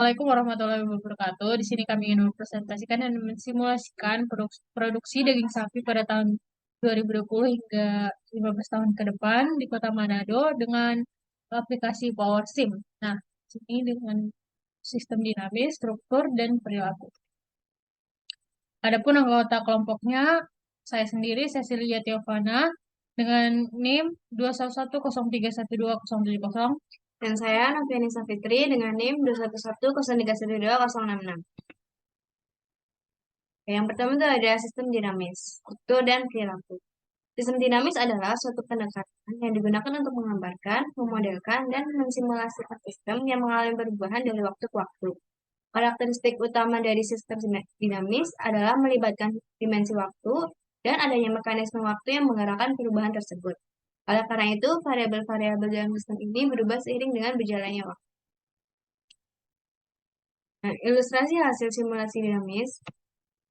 Assalamualaikum warahmatullahi wabarakatuh. Di sini kami ingin mempresentasikan dan mensimulasikan produksi daging sapi pada tahun 2020 hingga 15 tahun ke depan di Kota Manado dengan aplikasi PowerSim. Nah, di sini dengan sistem dinamis, struktur, dan perilaku. Adapun anggota kelompoknya, saya sendiri, Cecilia Tiovana, dengan NIM 211031270. Dan saya Noviani Safitri dengan NIM 21103120066. Yang pertama itu ada sistem dinamis, struktur dan perilaku. Sistem dinamis adalah suatu pendekatan yang digunakan untuk menggambarkan, memodelkan, dan mensimulasikan sistem yang mengalami perubahan dari waktu ke waktu. Karakteristik utama dari sistem dinamis adalah melibatkan dimensi waktu dan adanya mekanisme waktu yang menggerakkan perubahan tersebut. Oleh karena itu, variabel-variabel dalam sistem ini berubah seiring dengan berjalannya waktu. Nah, ilustrasi hasil simulasi dinamis.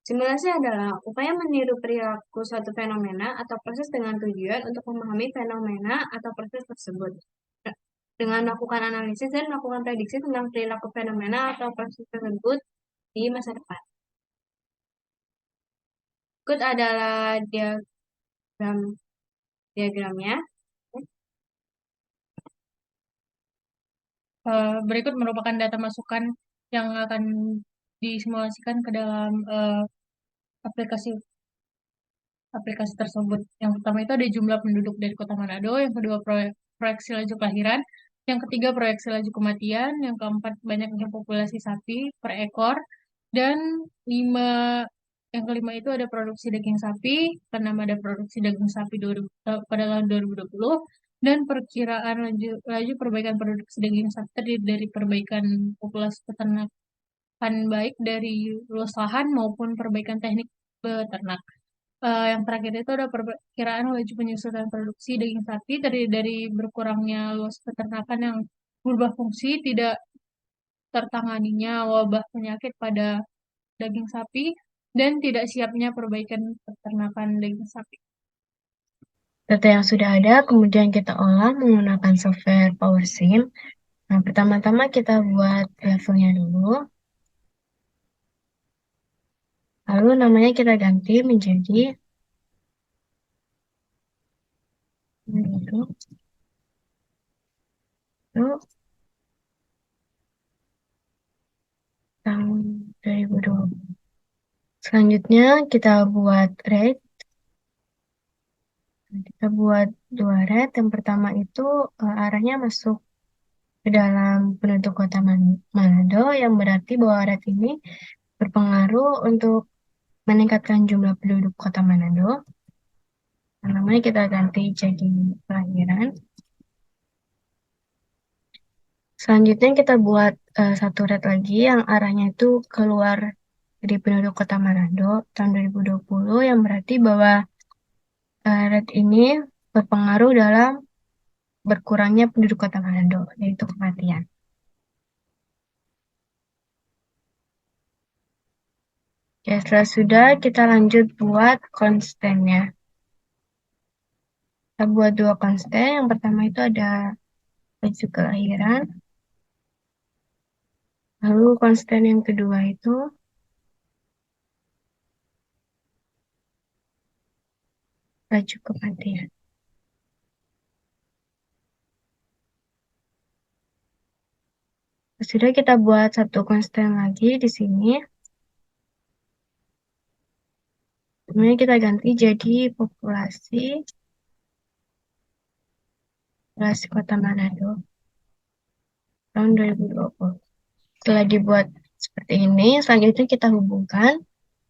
Simulasi adalah upaya meniru perilaku suatu fenomena atau proses dengan tujuan untuk memahami fenomena atau proses tersebut. Dengan melakukan analisis dan melakukan prediksi tentang perilaku fenomena atau proses tersebut di masa depan. Berikut adalah diagramnya. Berikut merupakan data masukan yang akan disimulasikan ke dalam aplikasi aplikasi tersebut. Yang pertama itu ada jumlah penduduk dari Kota Manado, yang kedua proyeksi laju kelahiran, yang ketiga proyeksi laju kematian, yang keempat banyaknya populasi sapi per ekor, dan yang kelima itu ada produksi daging sapi, keenam ada produksi daging sapi pada tahun 2020, dan perkiraan laju perbaikan produksi daging sapi terdiri dari perbaikan populasi peternakan baik dari luas lahan maupun perbaikan teknik peternak. Yang terakhir itu ada perkiraan laju penyusutan produksi daging sapi terdiri dari berkurangnya luas peternakan yang berubah fungsi, tidak tertanganinya wabah penyakit pada daging sapi, dan tidak siapnya perbaikan peternakan daging sapi. Data yang sudah ada, kemudian kita olah menggunakan software PowerSim. Nah, pertama-tama kita buat levelnya dulu. Lalu namanya kita ganti menjadi penduduk. Lalu tahun 2020. Selanjutnya kita buat rate. Kita buat dua rate. Yang pertama itu arahnya masuk ke dalam penduduk kota Manado, yang berarti bahwa rate ini berpengaruh untuk meningkatkan jumlah penduduk kota Manado. Namanya kita ganti jadi kelahiran. Selanjutnya kita buat satu rate lagi yang arahnya itu keluar dari penduduk kota Manado tahun 2020, yang berarti bahwa rate ini berpengaruh dalam berkurangnya penduduk kota Manado, yaitu kematian. Ya, setelah sudah, kita lanjut buat konstennya. Kita buat dua konsten. Yang pertama itu ada laju kelahiran. Lalu konsten yang kedua itu laju kematian. Sudah, kita buat satu konsten lagi di sini. Kemudian kita ganti jadi populasi kota Manado tahun 2020. Setelah dibuat seperti ini, selanjutnya kita hubungkan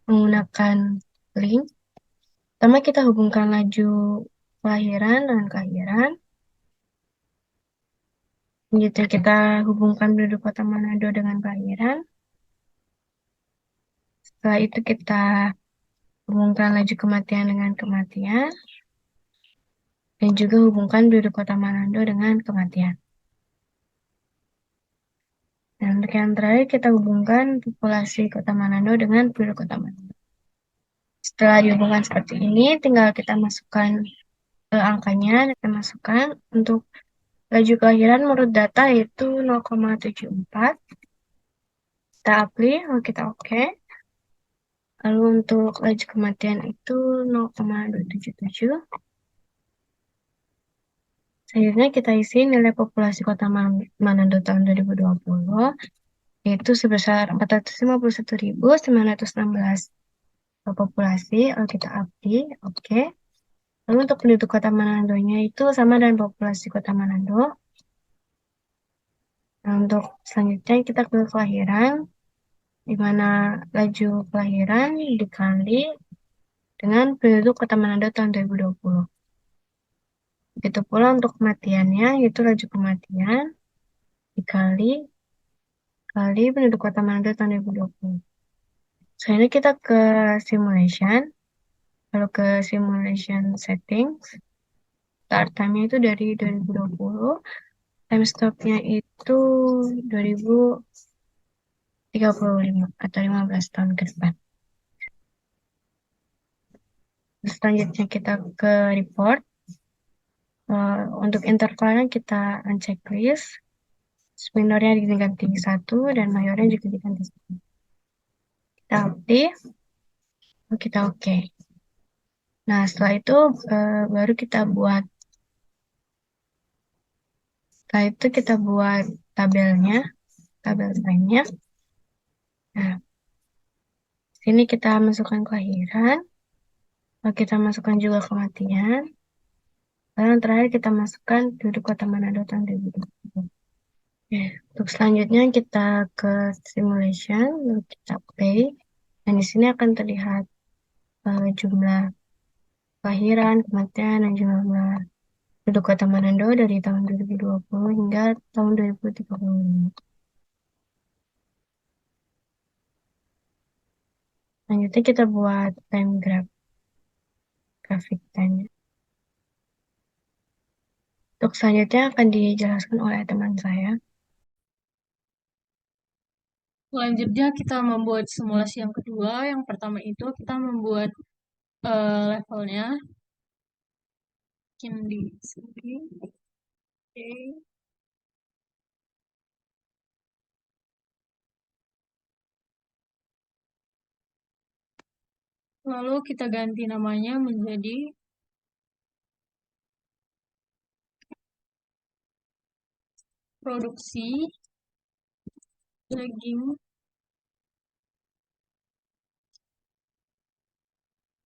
menggunakan link. Pertama kita hubungkan laju kelahiran dengan kelahiran. Selanjutnya kita hubungkan penduduk kota Manado dengan kelahiran. Setelah itu kita hubungkan laju kematian dengan kematian. Dan juga hubungkan penduduk kota Manado dengan kematian. Dan untuk yang terakhir kita hubungkan populasi kota Manado dengan penduduk kota Manado. Setelah dihubungkan seperti ini, tinggal kita masukkan angkanya. Kita masukkan untuk laju kelahiran menurut data yaitu 0,74. Kita apply, lalu kita oke. Lalu untuk laju kematian itu 0,277. Selanjutnya kita isi nilai populasi Kota Manado tahun 2020, yaitu sebesar 451.916 populasi. Lalu kita update, oke. Lalu untuk penduduk Kota Manado-nya itu sama dengan populasi Kota Manado. Nah, untuk selanjutnya kita ke kelahiran, di mana laju kelahiran dikali dengan penduduk Kota Manado tahun 2020. Begitu pula untuk kematiannya, yaitu laju kematian dikali kali penduduk Kota Manado tahun 2020. Selanjutnya kita ke simulation. Lalu ke simulation settings. Start time-nya itu dari 2020. Time stop-nya itu 2035 atau 15 tahun ke depan. Selanjutnya kita ke report. Untuk intervalnya kita unchecklist. Minornya diganti 1 dan mayornya juga diganti 1. Kita update. Lalu kita oke. Nah, setelah itu baru kita buat tabelnya, tabel time-nya. Nah, sini kita masukkan kelahiran, lalu kita masukkan juga kematian, lalu yang terakhir kita masukkan penduduk Kota Manado tahun 2020. Oke, untuk selanjutnya kita ke simulation, lalu kita play, dan di sini akan terlihat jumlah kelahiran, kematian, dan jumlah penduduk Kota Manado dari tahun 2020 hingga tahun 2035. Selanjutnya kita buat time graph, grafik time. Untuk selanjutnya akan dijelaskan oleh teman saya. Selanjutnya kita membuat simulasi yang kedua. Yang pertama itu kita membuat levelnya. Mungkin di sini. Oke. Lalu kita ganti namanya menjadi produksi daging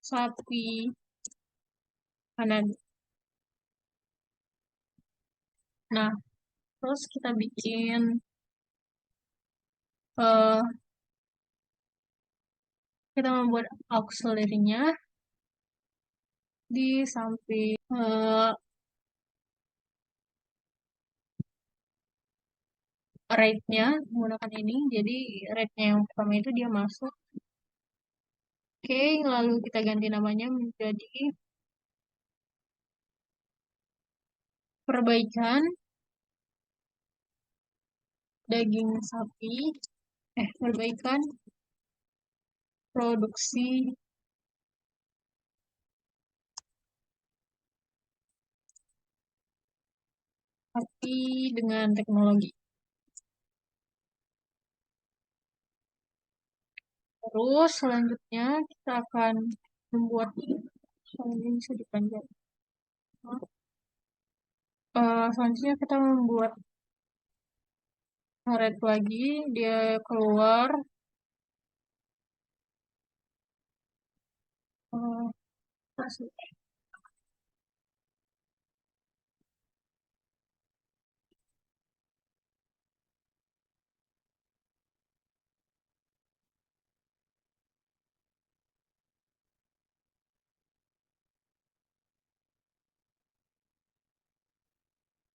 sapi Manado. Nah, terus kita bikin eh kita membuat auxiliary-nya di samping rate-nya menggunakan ini. Jadi rate-nya yang pertama itu dia masuk. Oke, lalu kita ganti namanya menjadi perbaikan daging sapi, perbaikan produksi sapi dengan teknologi. Terus selanjutnya kita akan membuat ini bisa dipanjang. Selanjutnya kita membuat red lagi, dia keluar eh,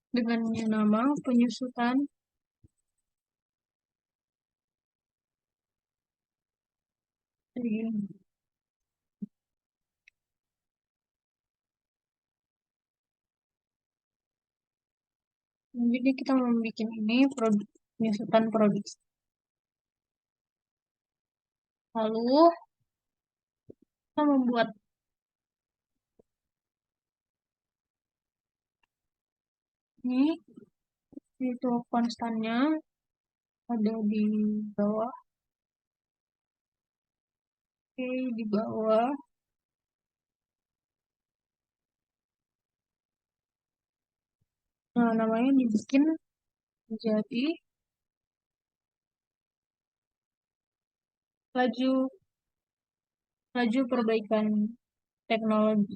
dengan nama penyusutan daging. Jadi kita membuat ini penyusutan produksi. Lalu kita membuat ini, itu konstannya ada di bawah. Oke, di bawah. Nah, namanya dibikin menjadi laju laju perbaikan teknologi.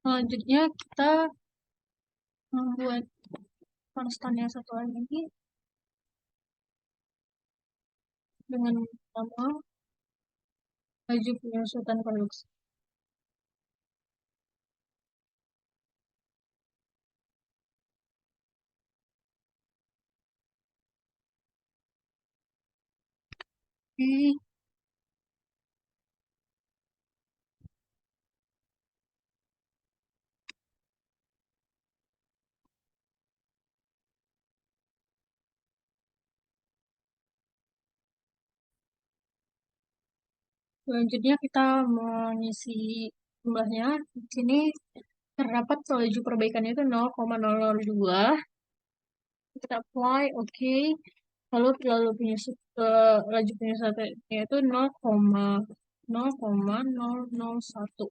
Selanjutnya kita membuat konstan yang satu lagi dengan nama laju penyusutan produksi. Oke, selanjutnya kita mengisi jumlahnya. Di sini terdapat laju perbaikannya itu 0,002. Kita apply, oke. Lalu laju penyusutannya itu 0,001.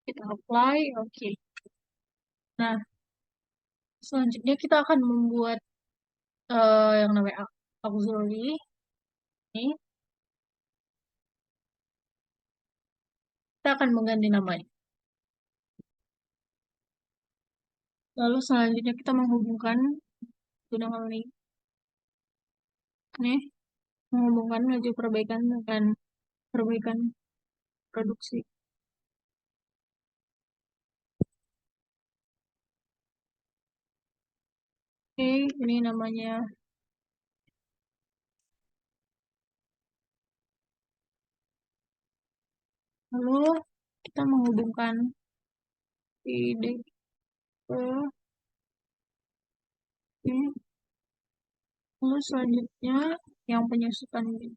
Kita apply, oke. Nah, selanjutnya kita akan membuat yang namanya auxiliary. Ini kita akan mengganti namanya. Lalu selanjutnya kita menghubungkan gunakan link nih, menghubungkan laju perbaikan dengan perbaikan produksi. Oke, ini namanya. Lalu kita menghubungkan ide ke ini. Lalu selanjutnya yang penyusutan ini.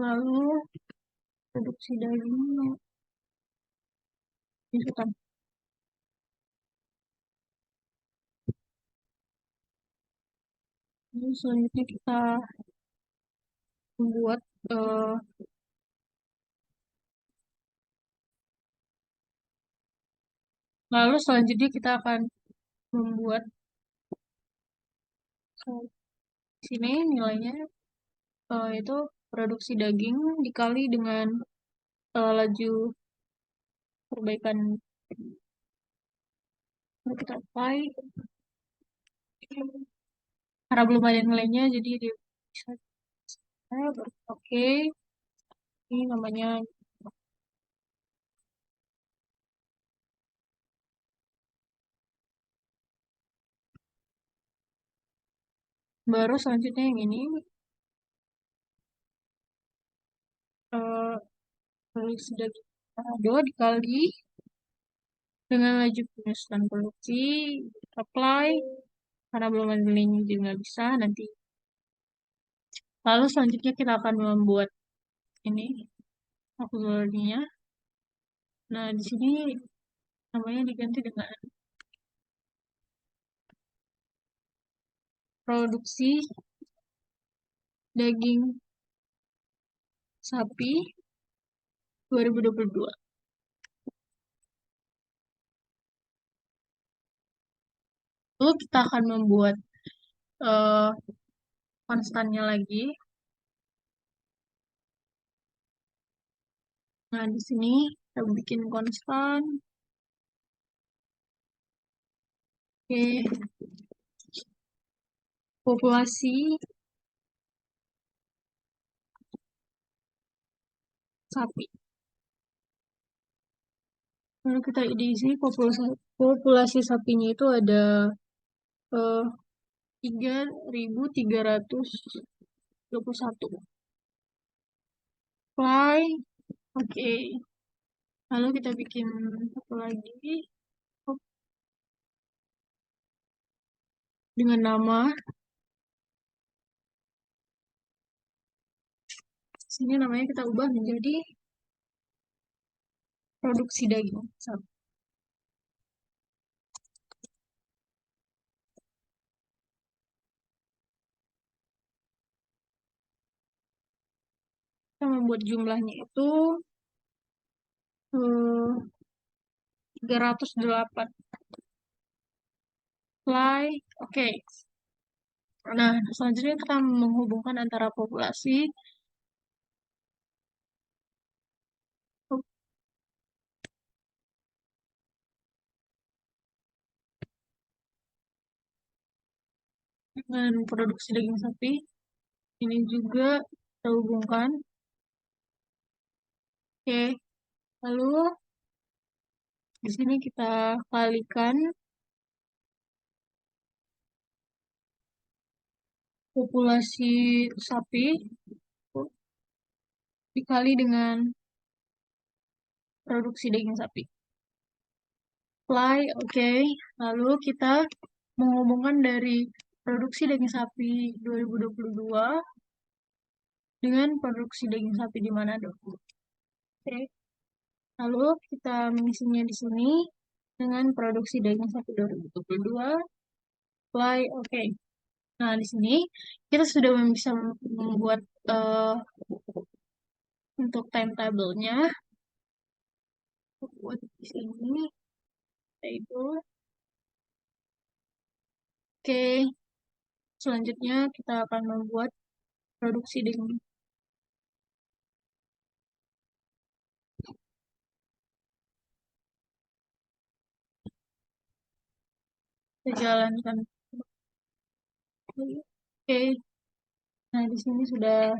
Lalu produksi daging penyusutan. Lalu selanjutnya kita membuat eh, lalu selanjutnya kita akan membuat di sini nilainya itu produksi daging dikali dengan laju perbaikan. Lalu kita apply karena belum ada nilainya jadi dia bisa oke. Ini namanya baru selanjutnya yang ini eh produksi daging avocado dikali dengan laju penyusutan produksi, apply karena belum ada nilainya juga nggak bisa nanti. Lalu selanjutnya kita akan membuat ini auxiliary-nya. Nah, di sini namanya diganti dengan produksi daging sapi 2022. Lalu kita akan membuat eh, konstannya lagi. Nah, di sini kita bikin konstan. Oke, populasi sapi. Lalu kita diisi populasi sapinya itu ada eh, 3.321. Apply, oke. Lalu kita bikin satu lagi dengan nama, sini namanya kita ubah menjadi produksi daging sapi. Kita membuat jumlahnya itu 308. Apply, oke. Nah, selanjutnya kita menghubungkan antara populasi dengan produksi daging sapi. Ini juga kita hubungkan. Oke, lalu di sini kita kalikan populasi sapi dikali dengan produksi daging sapi. Apply, oke. Lalu kita menghubungkan dari produksi daging sapi 2022 dengan produksi daging sapi di Manado. Oke. Lalu kita mengisinya di sini dengan produksi daging sapi 2022. Apply, oke. Nah, di sini kita sudah bisa membuat untuk timetable-nya. Buat di sini, table. Oke, selanjutnya kita akan membuat produksi daging. Kita jalankan. Oke, nah di sini sudah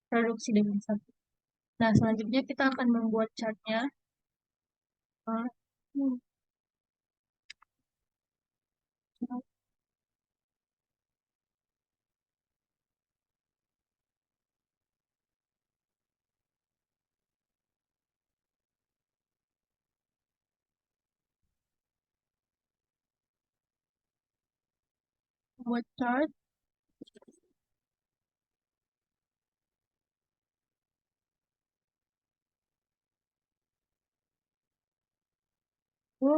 produksi daging sapi. Nah, selanjutnya kita akan membuat chartnya. Uh, Buat chart.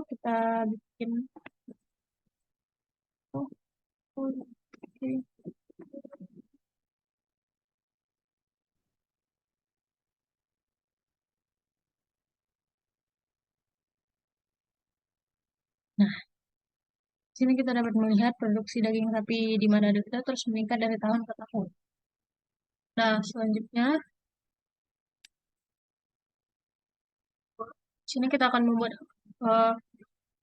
Kita bikin. Oke. Nah, sini kita dapat melihat produksi daging sapi di Manado kita terus meningkat dari tahun ke tahun. Nah, selanjutnya, sini kita akan membuat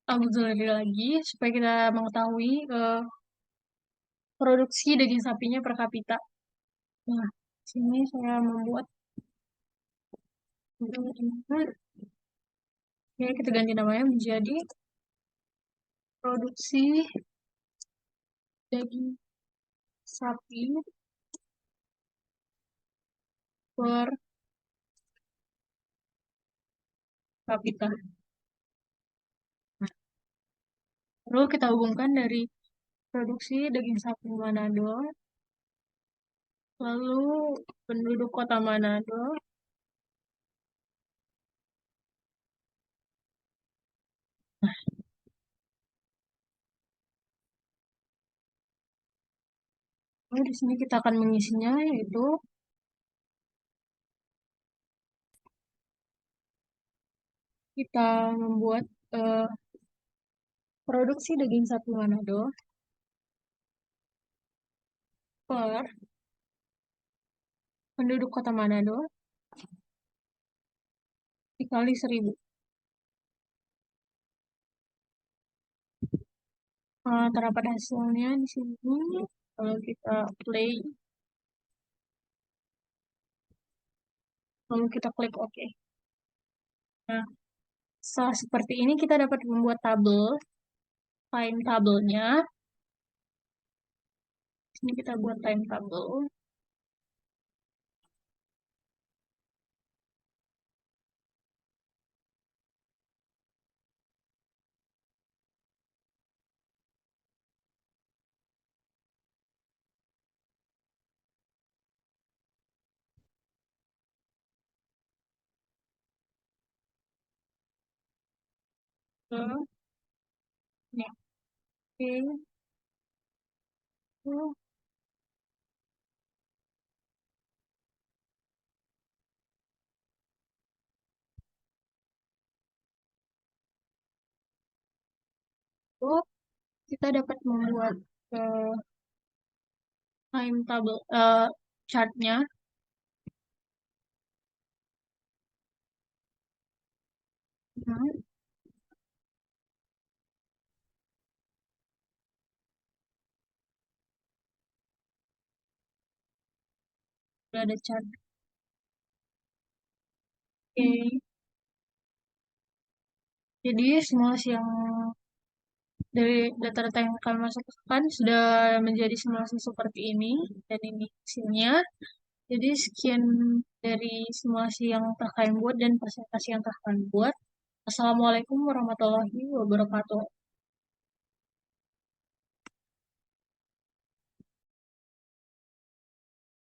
auxiliary lagi supaya kita mengetahui produksi daging sapinya per kapita. Nah, sini saya membuat. Oke, kita ganti namanya menjadi produksi daging sapi per kapita. Lalu kita hubungkan dari produksi daging sapi Manado, lalu penduduk kota Manado, lalu di sini kita akan mengisinya yaitu kita membuat produksi daging sapi Manado per penduduk kota Manado dikali 1000. Terdapat hasilnya di sini. Kalau kita play, lalu kita klik OK. Nah, setelah seperti ini kita dapat membuat tabel, time tabelnya. Sini kita buat time tabel. Ya, oke. Oh, oh, kita dapat membuat eh, timetable chartnya. Hmm, udah ada chart. Oke. Jadi simulasi yang dari data-data yang kami masukkan sudah menjadi simulasi seperti ini dan ini hasilnya. Jadi sekian dari simulasi yang telah kami buat dan presentasi yang telah kami buat. Assalamualaikum warahmatullahi wabarakatuh.